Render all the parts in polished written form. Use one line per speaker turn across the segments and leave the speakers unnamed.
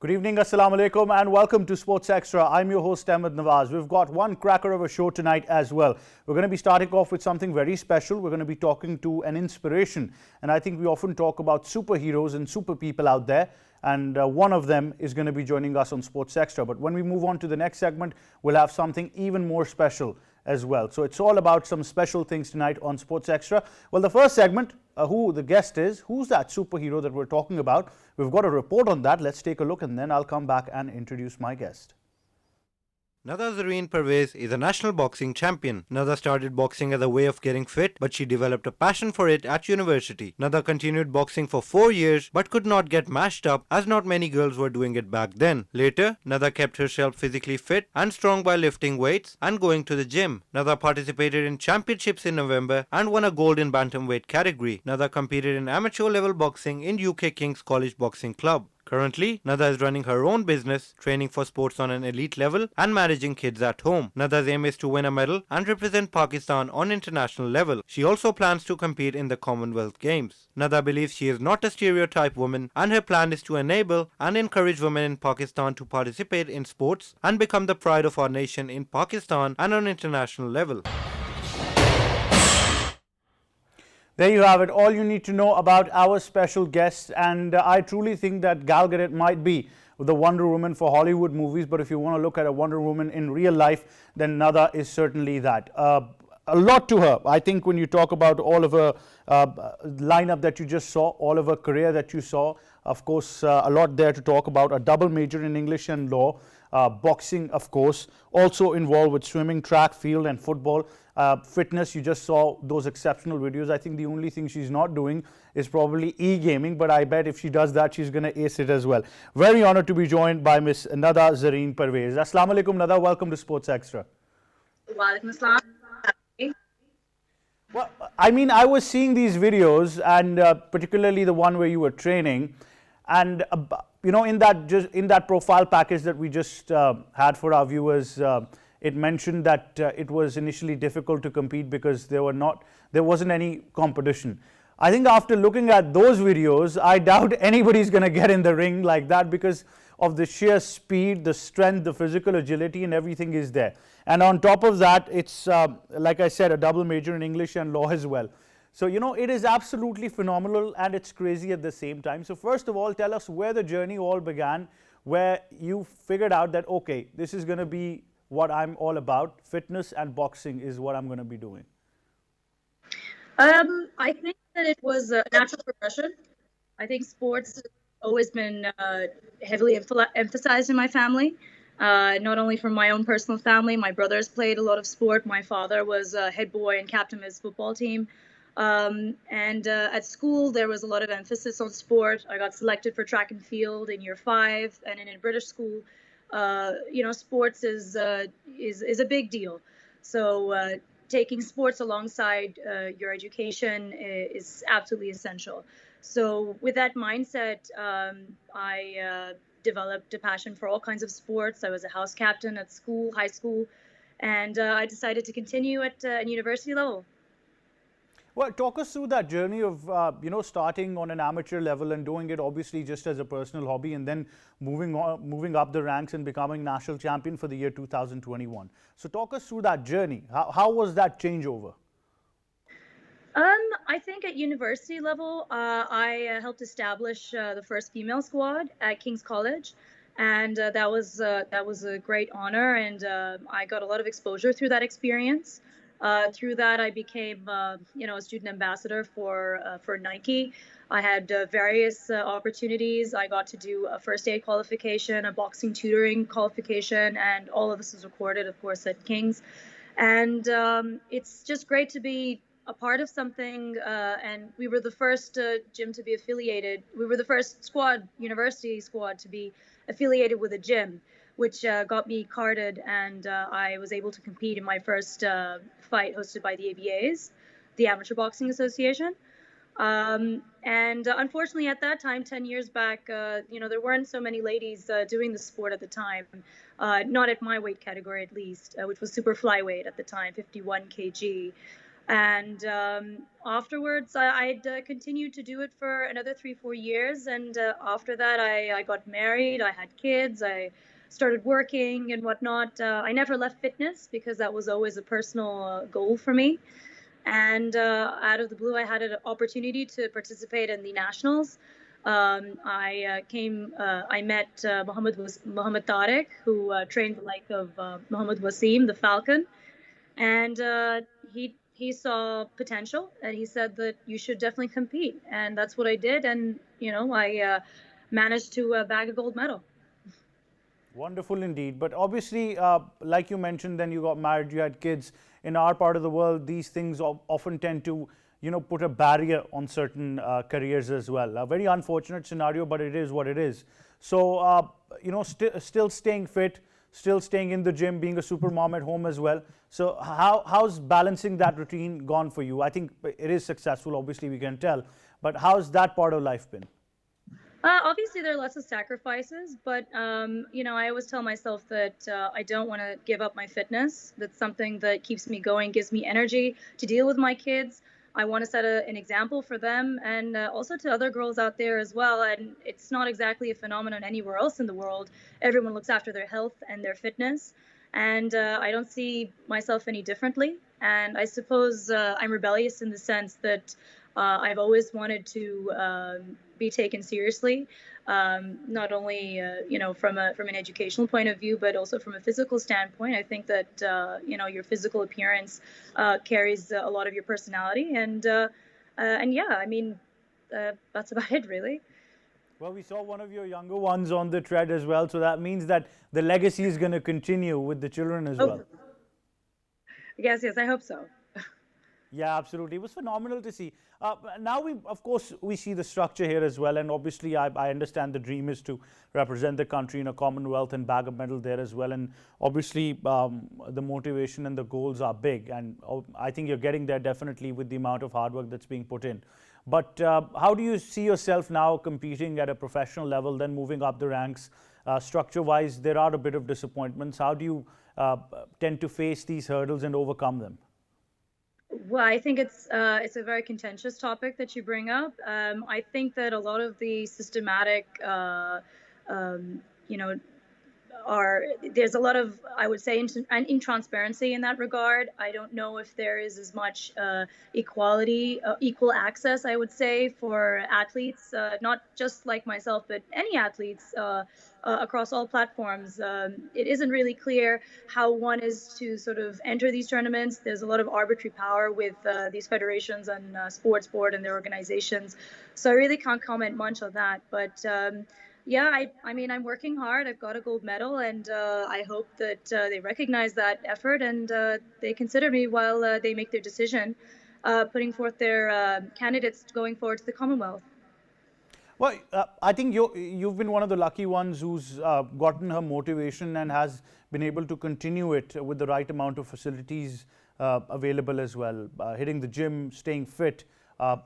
Good evening, Assalamu alaikum, and welcome to Sports Extra. I'm your host, Ahmed Nawaz. We've got one cracker of a show tonight as well. We're going to be starting off with something very special. We're going to be talking to an inspiration. And I think we often talk about superheroes and super people out there. And one of them is going to be joining us on Sports Extra. But when we move on to the next segment, we'll have something even more special as well. So it's all about some special things tonight on Sports Extra. Well, the first segment, who the guest is, who's that superhero that we're talking about? We've got a report on that. Let's take a look and then I'll come back and introduce my guest.
Nada Parvez is a national boxing champion. Nada started boxing as a way of getting fit, but she developed a passion for it at university. Nada continued boxing for 4 years, but could not get mashed up as not many girls were doing it back then. Later, Nada kept herself physically fit and strong by lifting weights and going to the gym. Nada participated in championships in November and won a gold in bantamweight category. Nada competed in amateur level boxing in UK King's College Boxing Club. Currently, Nada is running her own business, training for sports on an elite level and managing kids at home. Nada's aim is to win a medal and represent Pakistan on international level. She also plans to compete in the Commonwealth Games. Nada believes she is not a stereotype woman and her plan is to enable and encourage women in Pakistan to participate in sports and become the pride of our nation in Pakistan and on international level.
There you have it, all you need to know about our special guest, and I truly think that Gal Gadot might be the Wonder Woman for Hollywood movies, but if you want to look at a Wonder Woman in real life, then Nada is certainly that. A lot to her. I think when you talk about all of her lineup that you just saw, all of her career that you saw, of course, a lot there to talk about. A double major in English and law, boxing, of course, also involved with swimming, track, field, and football. Fitness, you just saw those exceptional videos. I think the only thing she's not doing is probably e-gaming, but I bet if she does that, she's going to ace it as well. Very honored to be joined by Miss Nada Parvez. Assalamu alaikum, Nada. Welcome to Sports Extra.
Walaikum assalam.
Well, I mean, I was seeing these videos, and particularly the one where you were training, and in that profile package that we just had for our viewers, it mentioned that it was initially difficult to compete because there wasn't any competition. I think after looking at those videos, I doubt anybody's going to get in the ring like that because of the sheer speed, the strength, the physical agility, and everything is there. And on top of that, it's, like I said, a double major in English and law as well. So, it is absolutely phenomenal and it's crazy at the same time. So first of all, tell us where the journey all began, where you figured out that, okay, this is going to be what I'm all about. Fitness and boxing is what I'm going to be doing.
I think that it was a natural progression. I think sports has always been heavily emphasized in my family. Not only from my own personal family, my brothers played a lot of sport. My father was a head boy and captain of his football team. And at school, there was a lot of emphasis on sport. I got selected for track and field in year 5, and in a British school, sports is a big deal. So taking sports alongside your education is absolutely essential. So with that mindset, I developed a passion for all kinds of sports. I was a house captain at school, high school, and I decided to continue at university level.
Well, talk us through that journey of, starting on an amateur level and doing it obviously just as a personal hobby and then moving up the ranks and becoming national champion for the year 2021. So talk us through that journey. How was that changeover?
I think at university level, I helped establish the first female squad at King's College. And that was a great honor, and I got a lot of exposure through that experience. Through that, I became, a student ambassador for Nike. I had various opportunities. I got to do a first aid qualification, a boxing tutoring qualification, and all of this was recorded, of course, at King's. And it's just great to be a part of something. And we were the first gym to be affiliated. We were the first university squad to be affiliated with a gym, which got me carded, and I was able to compete in my first fight hosted by the ABAs, the Amateur Boxing Association. And unfortunately, at that time, 10 years back, there weren't so many ladies doing the sport at the time, not at my weight category at least, which was super flyweight at the time, 51 kg. And afterwards, I'd continued to do it for another 3, 4 years. And after that, I got married, I had kids, I started working and whatnot. I never left fitness because that was always a personal goal for me. And out of the blue, I had an opportunity to participate in the nationals. I met Mohammed Tariq, who trained the like of Mohammed Wasim, the Falcon, and he saw potential, and he said that you should definitely compete, and that's what I did, and I managed to bag a gold medal.
Wonderful indeed. But obviously, like you mentioned, then you got married, you had kids. In our part of the world, these things often tend to, put a barrier on certain careers as well. A very unfortunate scenario, but it is what it is. So, still staying fit, still staying in the gym, being a super mom at home as well. So, how's balancing that routine gone for you? I think it is successful, obviously, we can tell. But how's that part of life been?
Obviously, there are lots of sacrifices, but I always tell myself that I don't want to give up my fitness. That's something that keeps me going, gives me energy to deal with my kids. I want to set an example for them, and also to other girls out there as well. And it's not exactly a phenomenon anywhere else in the world. Everyone looks after their health and their fitness, and I don't see myself any differently. And I suppose I'm rebellious in the sense that I've always wanted to be taken seriously, not only from an educational point of view, but also from a physical standpoint. I think that your physical appearance carries a lot of your personality, and yeah, I mean that's about it, really.
Well, we saw one of your younger ones on the tread as well, so that means that the legacy is going to continue with the children as well.
Yes, I hope so.
Yeah, absolutely. It was phenomenal to see. Now of course, we see the structure here as well, and obviously, I understand the dream is to represent the country in a Commonwealth and bag a medal there as well. And obviously, the motivation and the goals are big, and I think you're getting there definitely with the amount of hard work that's being put in. But how do you see yourself now competing at a professional level, then moving up the ranks? Structure-wise, there are a bit of disappointments. How do you tend to face these hurdles and overcome them?
Well, I think it's a very contentious topic that you bring up. I think that a lot of the systematic, you know, are there's a lot of, I would say, intransparency in that regard. I don't know if there is as much equality, equal access, I would say, for athletes, not just like myself, but any athletes across all platforms. It isn't really clear how one is to sort of enter these tournaments. There's a lot of arbitrary power with these federations and sports board and their organizations. So I really can't comment much on that. But yeah, I mean, I'm working hard. I've got a gold medal, and I hope that they recognize that effort, and they consider me while they make their decision, putting forth their candidates going forward to the Commonwealth.
Well, I think you've been one of the lucky ones who's gotten her motivation and has been able to continue it with the right amount of facilities available as well. Hitting the gym, staying fit,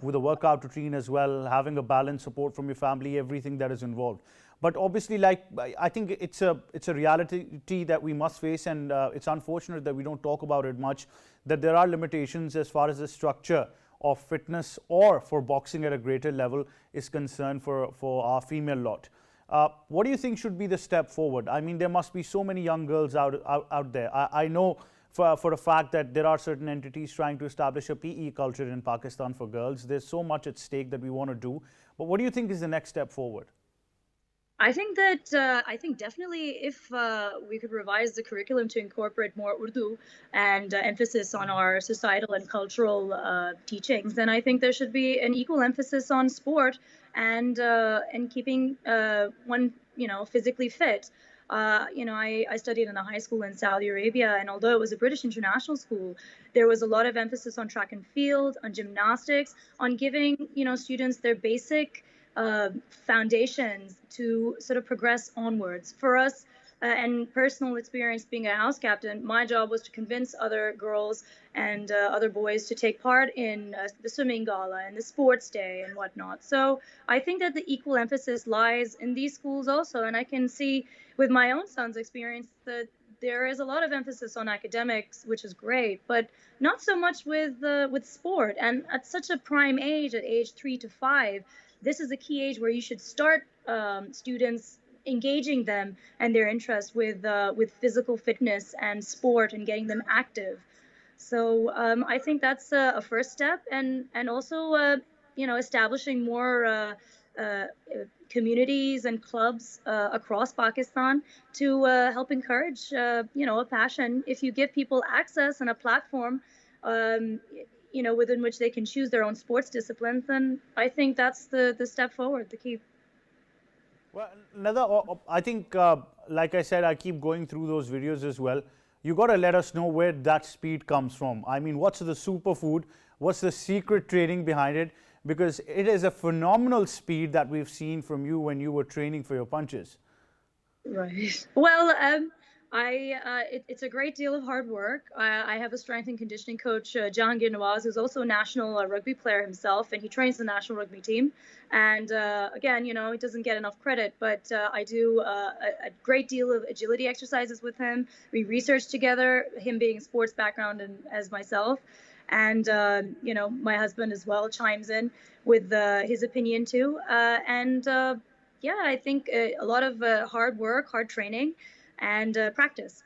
with a workout routine as well, having a balanced support from your family, everything that is involved. But obviously, like I think it's a reality that we must face, and it's unfortunate that we don't talk about it much. That there are limitations as far as the structure of fitness or for boxing at a greater level is concerned for our female lot. What do you think should be the step forward? I mean, there must be so many young girls out there. I know for a fact that there are certain entities trying to establish a PE culture in Pakistan for girls. There's so much at stake that we want to do. But what do you think is the next step forward?
I think that I think definitely if we could revise the curriculum to incorporate more Urdu and emphasis on our societal and cultural teachings, then I think there should be an equal emphasis on sport and keeping one physically fit. I studied in a high school in Saudi Arabia, and although it was a British international school, there was a lot of emphasis on track and field, on gymnastics, on giving students their basic foundations to sort of progress onwards. For us, and personal experience being a house captain, my job was to convince other girls and other boys to take part in the swimming gala and the sports day and whatnot. So I think that the equal emphasis lies in these schools also. And I can see with my own son's experience that there is a lot of emphasis on academics, which is great, but not so much with sport. And at such a prime age, at age 3 to 5, this is a key age where you should start students engaging them and their interest with physical fitness and sport and getting them active. So I think that's a first step, and also establishing more uh, communities and clubs across Pakistan to help encourage a passion. If you give people access and a platform, um, within which they can choose their own sports disciplines, then I think that's the step forward, the key.
Well, I think, like I said, I keep going through those videos as well. You got to let us know where that speed comes from. I mean, what's the superfood? What's the secret training behind it? Because it is a phenomenal speed that we've seen from you when you were training for your punches.
Right. Well, it's a great deal of hard work. I have a strength and conditioning coach, Jahangir Nawaz, who's also a national rugby player himself, and he trains the national rugby team. And again, he doesn't get enough credit, but I do a great deal of agility exercises with him. We research together, him being a sports background and as myself. And, my husband as well chimes in with his opinion too. Yeah, I think a lot of hard work, hard training, and practice.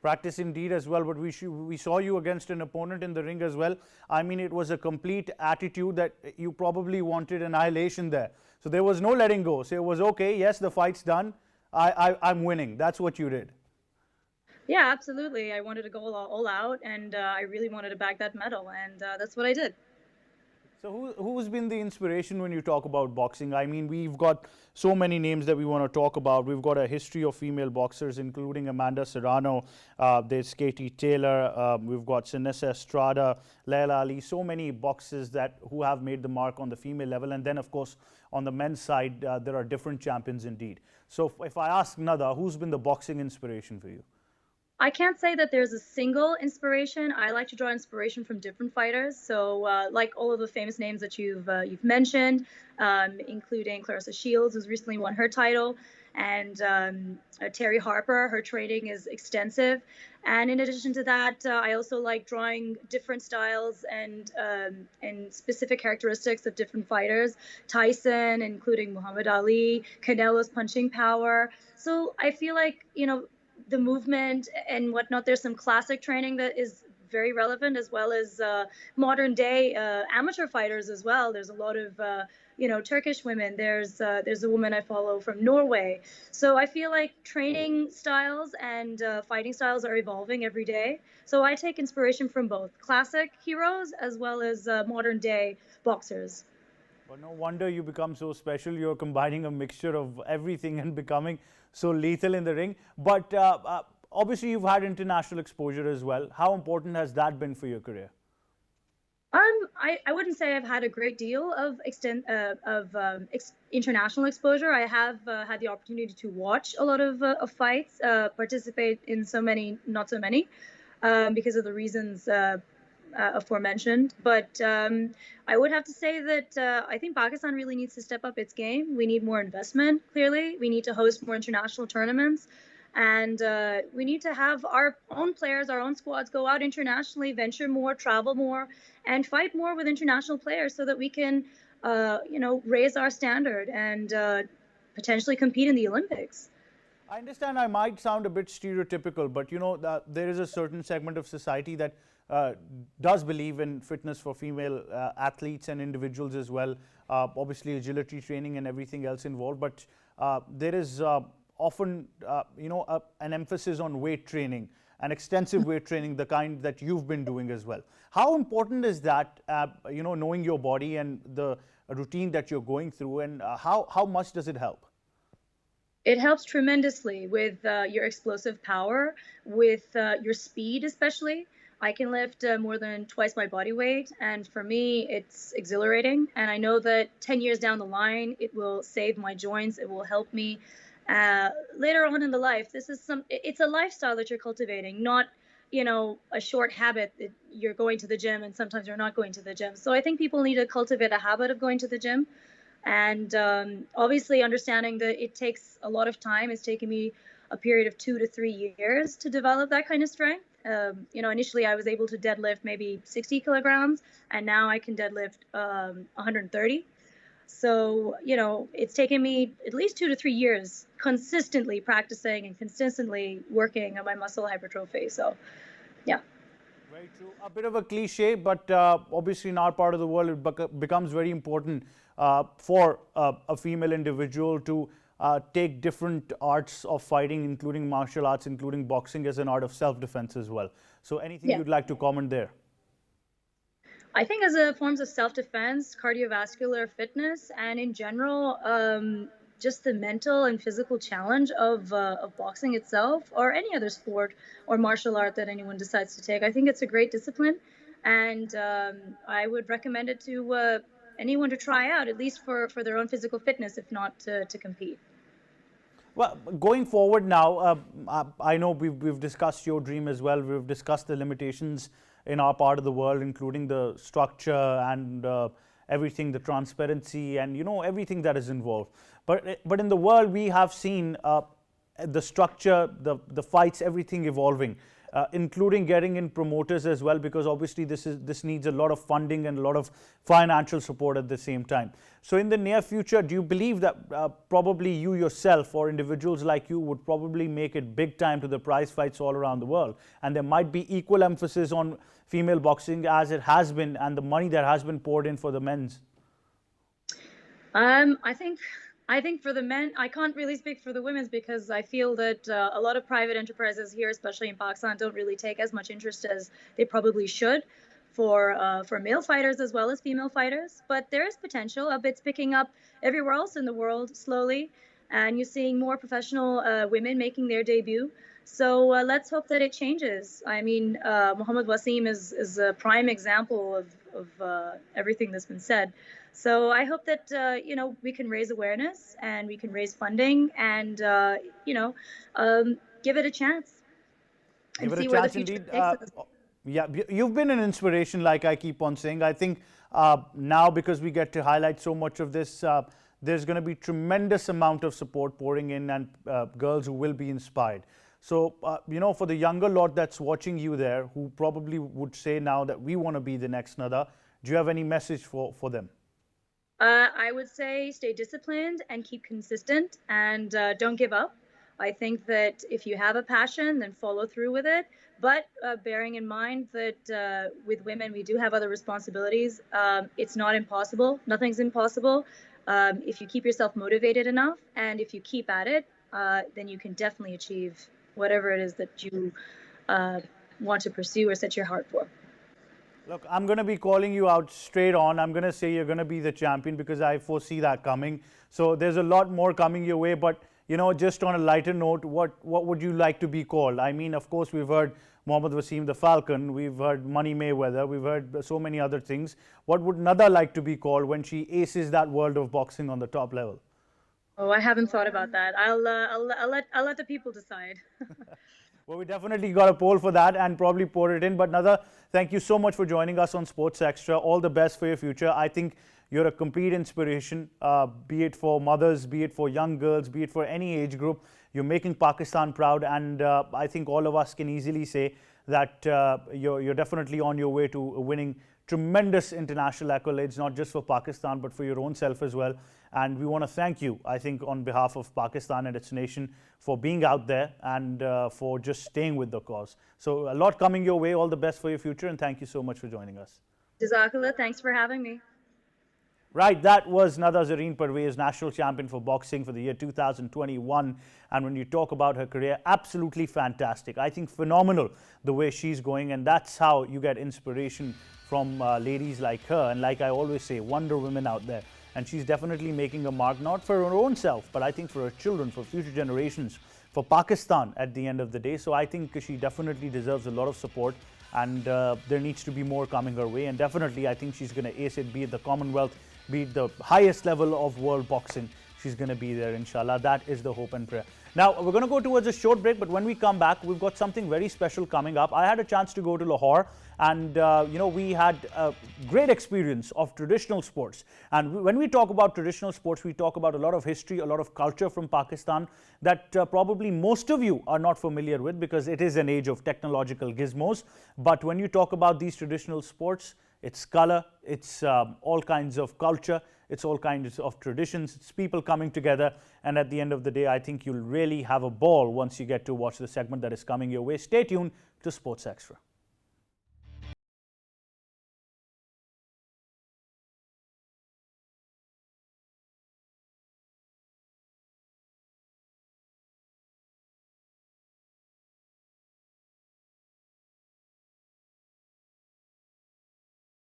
Practice indeed as well, but we saw you against an opponent in the ring as well. I mean, it was a complete attitude that you probably wanted annihilation there. So there was no letting go. So it was okay, yes, the fight's done. I'm winning. That's what you did.
Yeah, absolutely. I wanted to go all out, and I really wanted to bag that medal, and that's what I did.
So who's been the inspiration when you talk about boxing? I mean, we've got so many names that we want to talk about. We've got a history of female boxers, including Amanda Serrano, there's Katie Taylor, we've got Sinessa Estrada, Laila Ali, so many boxers who have made the mark on the female level. And then, of course, on the men's side, there are different champions indeed. So if I ask Nada, who's been the boxing inspiration for you?
I can't say that there's a single inspiration. I like to draw inspiration from different fighters. So, like all of the famous names that you've mentioned, including Clarissa Shields, who's recently won her title, and Terry Harper. Her training is extensive. And in addition to that, I also like drawing different styles and specific characteristics of different fighters. Tyson, including Muhammad Ali, Canelo's punching power. So I feel like, the movement and whatnot, there's some classic training that is very relevant, as well as modern day amateur fighters as well. There's a lot of Turkish women. There's a woman I follow from Norway. So I feel like training styles and fighting styles are evolving every day. So I take inspiration from both classic heroes as well as modern day boxers.
Well, no wonder you become so special. You're combining a mixture of everything and becoming so lethal in the ring. But obviously, you've had international exposure as well. How important has that been for your career?
I wouldn't say I've had a great deal of international exposure. I have had the opportunity to watch a lot of fights, participate in so many, not so many, because of the reasons aforementioned. But I would have to say that I think Pakistan really needs to step up its game. We need more investment, clearly. We need to host more international tournaments. And we need to have our own players, our own squads go out internationally, venture more, travel more, and fight more with international players so that we can, raise our standard and potentially compete in the Olympics.
I understand I might sound a bit stereotypical, but that there is a certain segment of society that does believe in fitness for female athletes and individuals as well. Obviously, agility training and everything else involved, but there is often, an emphasis on weight training and extensive weight training, the kind that you've been doing as well. How important is that, knowing your body and the routine that you're going through, and how much does it help?
It helps tremendously with your explosive power, with your speed especially. I can lift more than twice my body weight, and for me, it's exhilarating. And I know that 10 years down the line, it will save my joints. It will help me later on in the life. It's a lifestyle that you're cultivating, not, a short habit that you're going to the gym and sometimes you're not going to the gym. So I think people need to cultivate a habit of going to the gym. And obviously understanding that it takes a lot of time. It's taken me a period of 2 to 3 years to develop that kind of strength. Initially I was able to deadlift maybe 60 kilograms, and now I can deadlift 130. So, it's taken me at least 2 to 3 years consistently practicing and consistently working on my muscle hypertrophy. So, yeah.
Very true. A bit of a cliche, but obviously in our part of the world, it becomes very important for a female individual to take different arts of fighting, including martial arts, including boxing as an art of self-defense as well. So anything
Yeah.
you'd like to comment there?
I think as a forms of self-defense, cardiovascular fitness, and in general, just the mental and physical challenge of boxing itself, or any other sport or martial art that anyone decides to take, I think it's a great discipline, and I would recommend it to anyone to try out, at least for their own physical fitness, if not to compete.
Well, going forward now, I know we've discussed your dream as well. We've discussed the limitations in our part of the world, including the structure and everything, the transparency, and everything that is involved. But in the world, we have seen the structure, the fights, everything evolving, including getting in promoters as well, because obviously this needs a lot of funding and a lot of financial support at the same time. So in the near future, do you believe that probably you yourself or individuals like you would probably make it big time to the prize fights all around the world, and there might be equal emphasis on female boxing as it has been, and the money that has been poured in for the men's?
I think for the men, I can't really speak for the women's, because I feel that a lot of private enterprises here, especially in Pakistan, don't really take as much interest as they probably should for male fighters as well as female fighters. But there is potential. It's picking up everywhere else in the world slowly, and you're seeing more professional women making their debut. So let's hope that it changes. I mean, Muhammad Wasim is a prime example of everything that's been said. So I hope that we can raise awareness and we can raise funding and give it a chance and
Give it
see
a
where the
chance
future
indeed.
takes us.
Yeah, you've been an inspiration, like I keep on saying. I think now, because we get to highlight so much of this, there's going to be tremendous amount of support pouring in, and girls who will be inspired. So, for the younger lot that's watching you there, who probably would say now that we want to be the next Nada, do you have any message for them?
I would say stay disciplined and keep consistent, and don't give up. I think that if you have a passion, then follow through with it. But bearing in mind that with women, we do have other responsibilities. It's not impossible. Nothing's impossible. If you keep yourself motivated enough, and if you keep at it, then you can definitely achieve whatever it is that you want to pursue or set your heart for.
Look, I'm going to be calling you out straight on. I'm going to say you're going to be the champion, because I foresee that coming. So there's a lot more coming your way. But, just on a lighter note, what would you like to be called? I mean, of course, we've heard Mohammad Wasim the Falcon. We've heard Money Mayweather. We've heard so many other things. What would Nada like to be called when she aces that world of boxing on the top level?
Oh, I haven't thought about that. I'll let the people decide.
Well, we definitely got a poll for that and probably pour it in. But Nada, thank you so much for joining us on Sports Extra. All the best for your future. I think you're a complete inspiration, be it for mothers, be it for young girls, be it for any age group. You're making Pakistan proud, and I think all of us can easily say that you're definitely on your way to winning tremendous international accolades, not just for Pakistan, but for your own self as well. And we want to thank you, I think, on behalf of Pakistan and its nation, for being out there and for just staying with the cause. So a lot coming your way. All the best for your future, and thank you so much for joining us.
Jazakallah, thanks for having me.
Right, that was Nada Zareen Parvez, national champion for boxing for the year 2021. And when you talk about her career, absolutely fantastic. I think phenomenal the way she's going, and that's how you get inspiration from ladies like her. And like I always say, Wonder Women out there. And she's definitely making a mark, not for her own self, but I think for her children, for future generations, for Pakistan at the end of the day. So I think she definitely deserves a lot of support, and there needs to be more coming her way. And definitely, I think she's going to ace it, be it the Commonwealth, be it the highest level of world boxing. She's going to be there, inshallah. That is the hope and prayer. Now, we're going to go towards a short break, but when we come back, we've got something very special coming up. I had a chance to go to Lahore and we had a great experience of traditional sports. And when we talk about traditional sports, we talk about a lot of history, a lot of culture from Pakistan that probably most of you are not familiar with, because it is an age of technological gizmos. But when you talk about these traditional sports, it's color, it's all kinds of culture, it's all kinds of traditions, it's people coming together, and at the end of the day, I think you'll really have a ball once you get to watch the segment that is coming your way. Stay tuned to Sports Extra.